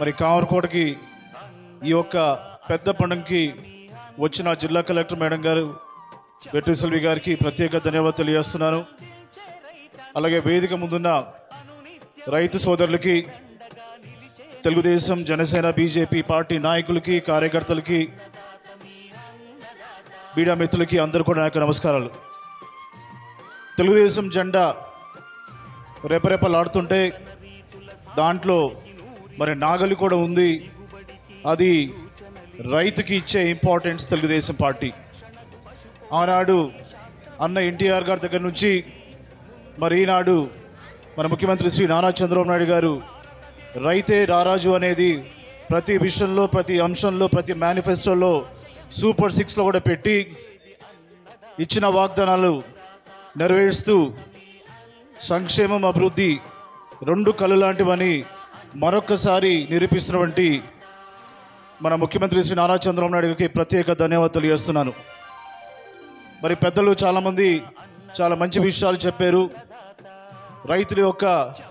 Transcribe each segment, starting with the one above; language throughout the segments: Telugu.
మరి కామరకోటకి ఈ యొక్క పెద్ద పండుగకి వచ్చిన జిల్లా కలెక్టర్ మేడం గారు వెట్రిసెల్వి గారికి ప్రత్యేక ధన్యవాదాలు తెలియజేస్తున్నాను. అలాగే వేదిక ముందున్న రైతు సోదరులకి, తెలుగుదేశం, జనసేన, బీజేపీ పార్టీ నాయకులకి, కార్యకర్తలకి, మీడియా మిత్రులకి అందరూ కూడా నాకు నమస్కారాలు. తెలుగుదేశం జెండా రెపరెపలాడుతుంటే దాంట్లో మరి నాగలి కూడా ఉంది. అది రైతుకి ఇచ్చే ఇంపార్టెన్స్ తెలుగుదేశం పార్టీ. ఆనాడు అన్న ఎన్టీఆర్ గారి దగ్గర నుంచి మరి ఈనాడు మన ముఖ్యమంత్రి శ్రీ నారా చంద్రబాబు నాయుడు గారు రైతే రారాజు అనేది ప్రతి విషయంలో, ప్రతి అంశంలో, ప్రతి మేనిఫెస్టోలో, సూపర్ 6లో కూడా పెట్టి ఇచ్చిన వాగ్దానాలు నెరవేరుస్తూ సంక్షేమం, అభివృద్ధి రెండు కళ్ళు లాంటివని మరొక్కసారి నిరూపిస్తున్నటువంటి మన ముఖ్యమంత్రి శ్రీ నారా చంద్రబాబు నాయుడు గారికి ప్రత్యేక ధన్యవాదాలు తెలియజేస్తున్నాను. మరి పెద్దలు చాలామంది చాలా మంచి విషయాలు చెప్పారు. రైతుల యొక్క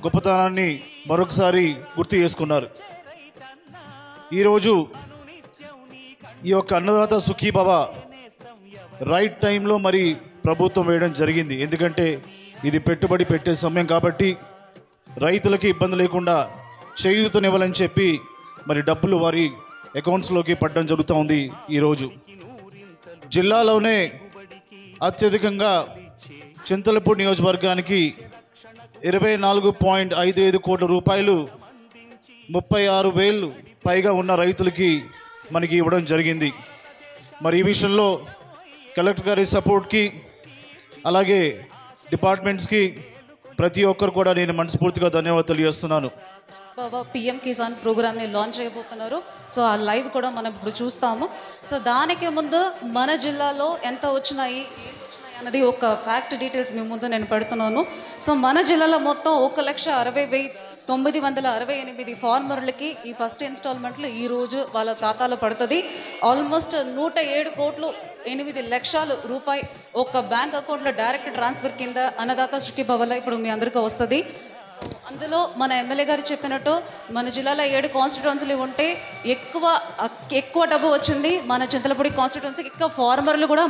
గొప్పతనాన్ని మరొకసారి గుర్తు చేసుకున్నారు. ఈరోజు ఈ యొక్క అన్నదాత సుఖీభవ రైట్ టైంలో మరి ప్రభుత్వం వేయడం జరిగింది. ఎందుకంటే ఇది పెట్టుబడి పెట్టే సమయం కాబట్టి రైతులకి ఇబ్బంది లేకుండా చేయూతనివ్వాలని చెప్పి మరి డబ్బులు వారి అకౌంట్స్లోకి పడడం జరుగుతూ ఉంది. ఈరోజు జిల్లాలోనే అత్యధికంగా చింతలపూడి నియోజకవర్గానికి 24.55 కోట్ల రూపాయలు 36,000 పైగా ఉన్న రైతులకి మనకి ఇవ్వడం జరిగింది. మరి ఈ విషయంలో కలెక్టర్ గారి సపోర్ట్కి, అలాగే డిపార్ట్మెంట్స్కి ప్రతి ఒక్కరు కూడా నేను మనస్ఫూర్తిగా ధన్యవాదాలు తెలియజేస్తున్నాను. బాబా పిఎం కిసాన్ ప్రోగ్రామ్ని లాంచ్ అయిపోతున్నారు. సో ఆ లైవ్ కూడా మనం ఇప్పుడు చూస్తాము. సో దానికి ముందు మన జిల్లాలో ఎంత వచ్చినాయి, ఏం వచ్చినాయి అన్నది ఒక ఫ్యాక్ట్ డీటెయిల్స్ మీ ముందు నేను పెడుతున్నాను. సో మన జిల్లాలో మొత్తం 1,60,968 ఫార్మర్లకి ఈ ఫస్ట్ ఇన్స్టాల్మెంట్లు ఈరోజు వాళ్ళ ఖాతాలో పడుతుంది. ఆల్మోస్ట్ 107,8 లక్షల రూపాయలు ఒక బ్యాంక్ అకౌంట్లో డైరెక్ట్ ట్రాన్స్ఫర్ కింద అన్నదాత సుఖీభవలో ఇప్పుడు మీ అందరికీ వస్తుంది. అందులో మన ఎమ్మెల్యే గారు చెప్పినట్టు మన జిల్లాలో 7 కాన్స్టిట్యున్సీలు ఉంటే ఎక్కువ డబ్బు వచ్చింది. మన చింతలపూడి కాన్స్టిట్యున్సీకి ఎక్కువ ఫార్మర్లు కూడా